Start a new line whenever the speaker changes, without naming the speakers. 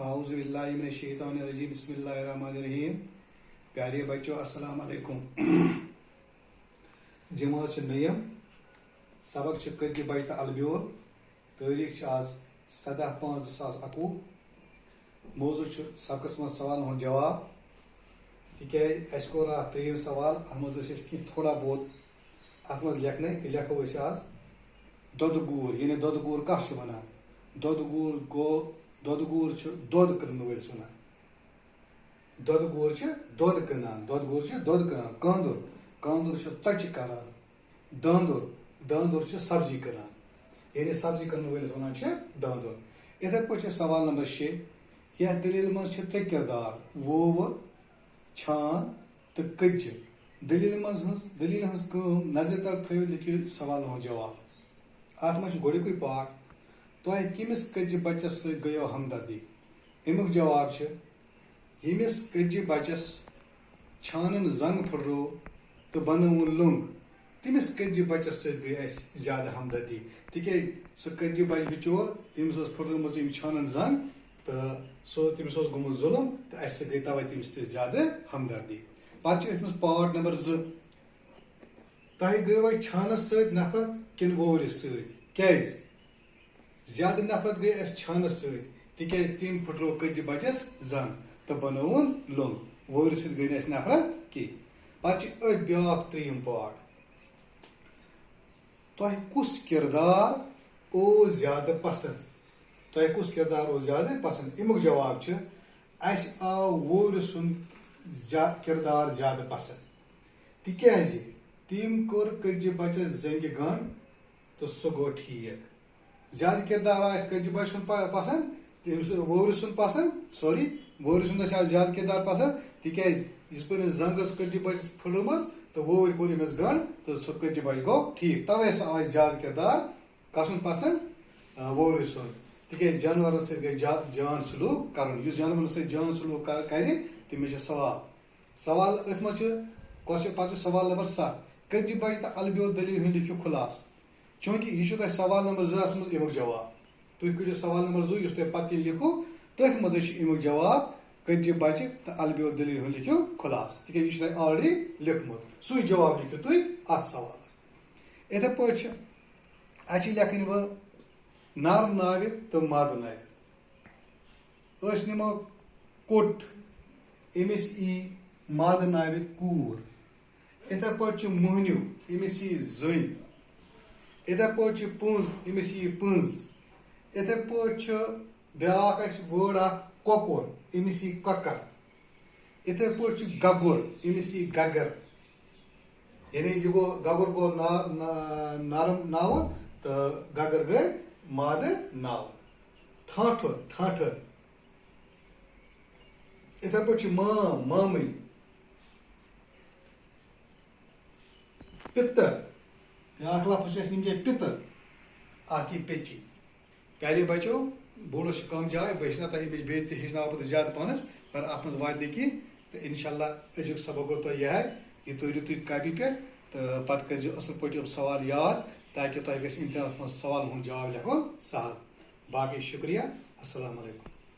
اعوذ باللہ من الشیطان الرجیم بسم اللہ الرحمن الرحیم پیارے بچوں السلام علیکم جماعت نیم سبق کتجہ بج تو البیول تاریخ آج 17/5/2021 موضوع سبقس من سوال ہند جواب تکیاز اس کور تریم سوال ات مز تھوڑا بہت ات مز لکھنے تو لکھو آج دود گور یعنی دود گور کس ونان دود گور گو دود گور دود کٕنن وٲلِس ونان دود گور دود کٕنان دود گور دود کٕنان کاندُر کاندُر ژۄچہِ کران داندُر داندُر سبزی کٕنان یعنی سبزی کٕنن وٲلِس ونان داندُر یِتھے پٲٹھۍ سوال نمبر 6 یتھ دلیل مز ترٛےٚ کردار وووٕ چھان تہٕ کٔتجہِ دلیل ہٕنٛز کٲم نظرِ تل تھٲوِتھ لیکھِو سوال ہُنٛد جواب اتھ منٛز گۄڈنیُکُے پارٹ تۄہہِ کٔمِس کٔتجہِ بچس سۭتۍ گٔیو ہمدردی امیُک جواب ییٚمِس کٔتجہِ بچس چھانن زنگ پھٕٹرو تہٕ بنٲوٕن لوٚنٛگ تٔمِس کٔتجہِ بچس سۭتۍ گٔے اَسہِ زیادٕ ہمدردی تِکیازِ سُہ کٔتجہِ بچہِ بِچور تٔمِس ٲس پھٕٹرٲمٕژ یِم چھانن زنگ تہٕ تٔمِس اوس گوٚمُت ظُلم تہٕ اَسہِ سۭتۍ گٔے تَوے تٔمِس سۭتۍ زیادٕ ہمدردی پتہٕ چھُ أتھۍ منٛز پارٹ نمبر 2 تۄہہِ گٔیوا چھانس سۭتۍ نفرت کِنہٕ وورِس سۭتۍ کیازِ زیادٕ نفرت گٔے اَسہِ چھانس سۭتۍ تِکیازِ تٔمۍ پھٕٹرو کٔتجہِ بچس زنگ تہٕ بنٲوٕن لوٚنٛگ وورِس سۭتۍ گٔے نہٕ اَسہِ نفرت کینٛہہ پتہٕ چھُ أتھۍ بیٛاکھ ترٛیٚیِم پارٹ تۄہہِ کُس کردار اوس زیادٕ پسنٛد تۄہہِ کُس کردار اوس زیادٕ پسنٛد امیُک جواب چھُ اَسہِ آو وورِ سُنٛد کردار زیادٕ پسنٛد تِکیازِ تٔمۍ کوٚر کٔتجہِ بچس زنگہِ گنٛڈ تہٕ سُہ گوٚو ٹھیٖک زیادٕ کردار آو اَسہِ کٔتجہِ بچہِ سُنٛد پسنٛد تٔمِس وورِ سُنٛد پسنٛد وورِ سُنٛد آو زیادٕ کردار پسنٛد تِکیازِ یِتھ پٲٹھۍ زنگ ٲس کٔتجہِ بچس پھٕٹرٲمٕژ تہٕ وورِ کوٚر أمِس گنٛڈ تہٕ سُہ کٔتجہِ بچہِ گوٚو ٹھیٖک تَوے ہسا آو اَسہِ زیادٕ کردار کسُنٛد پسنٛد وورِ سُنٛد تِکیازِ جانورن سۭتۍ گژھِ جان سلوٗک کرُن یُس جانورن سۭتۍ جان سلوٗک کرِ تٔمِس چھُ سوال أتھۍ منٛز چھُ پتہٕ چھُ سوال نمبر 7 کٔتجہِ بچہِ تہٕ البیول دلیل ہُنٛد لیکھِو خُلاصہٕ چوٗنٛکہِ یہِ چھُ تۄہہِ سوال نمبر 2 منٛز امیُک جواب تُہۍ کٔرِو سوال نمبر 2 یُس تۄہہِ پتہٕ کِنۍ لیکھو تٔتھۍ منٛزٕے چھُ امیُک جواب کٔتجہِ بچہِ تہٕ البیول دلیل ہُنٛد لیکھِو خُلاصہٕ تِکیازِ یہِ چھُ تۄہہِ آلریڈی لیوٚکھمُت سُے جواب لیکھِو تُہۍ اتھ سوالس یِتھے پٲٹھۍ چھِ اَسہِ چھِ لیکھٕنۍ وۄنۍ نر ناوِ تہٕ مادٕ ناوِ أسۍ نِمو کوٚٹ أمِس یی مادٕ ناوِ کوٗر یِتھے پٲٹھۍ چھِ موہنیوٗ أمِس یی زٔنۍ یِتھے پٲٹھۍ چھِ پٔنٛز أمِس یی پٔنٛز یِتھے پٲٹھۍ چھُ بیٛاکھ اَسہِ وٲڑ اکھ کۄکُر أمِس یی کۄکر یِتھے پٲٹھۍ چھُ گگُر أمِس یی گگر یعنی یہِ گوٚو گگُر گوٚو نرم ناوٕ تہٕ گگر گٔے مادٕ ناوٕ ٹھانٛٹھُر یِتھے پٲٹھۍ چھِ مام مامٕنۍ پِتٕر بیٛاکھ لفظ چھُ اَسہِ وٕنکٮ۪ن پِتٕر اتھ یی پیٚچی پیارے بچو بوڑس چھِ کم جاے بہٕ ہیٚچھناو تۄہہِ امِچ بیٚیہِ تہِ ہیٚچھناو بہٕ زیادٕ پہنس مگر اتھ منٛز واتہِ نہٕ کینٛہہ تہٕ انشاءاللہ أزیُک سبق گوٚو تۄہہِ یِہے یہِ تٲرِو تُہۍ کاپی پٮ۪ٹھ تہٕ پتہٕ کٔرۍزیو اصل پٲٹھۍ یِم سوال یاد تاکہِ تۄہہِ گژھِ امتحانس منٛز سوال ہُنٛد جواب لیکھُن سہل باقٕے شُکریہ السلام علیکم